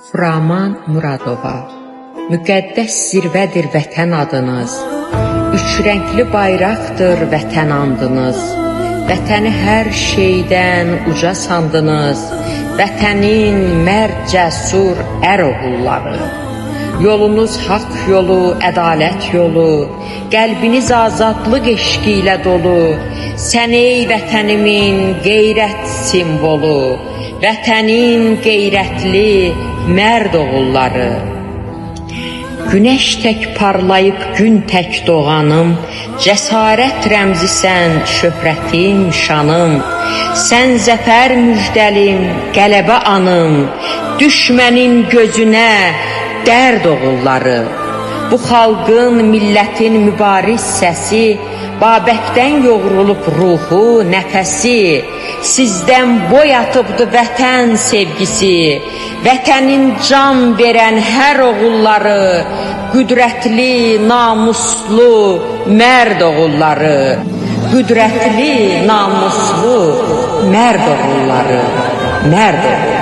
Furaman Muradova. Müqəddəs zirvədir vətən adınız, üç rəngli bayraqdır vətən andınız. Vətəni hər şeydən uca sandınız, vətənin mərd cəsur oğulları. Yolunuz haqq yolu, ədalət yolu, qəlbiniz azadlıq eşqi ilə dolu. Sən ey vətənimin qeyrət simvolu, vətənin qeyrətli mərd oğulları. Günəş tək parlayıb gün tək doğanım, cəsarət rəmzisən, şöhrətim, şanım. Sən zəfər müjdəlim, qələbə anım, düşmənin gözünə dərd oğulları. Bu xalqın, millətin mübariz səsi, Babəkdən yoğrulub ruhu, nəfəsi. Sizdən boy atıbdı vətən sevgisi, vətənin can verən hər oğulları, qüdrətli, namuslu, mərd oğulları. Qüdrətli, namuslu, mərd oğulları, mərd oğulları.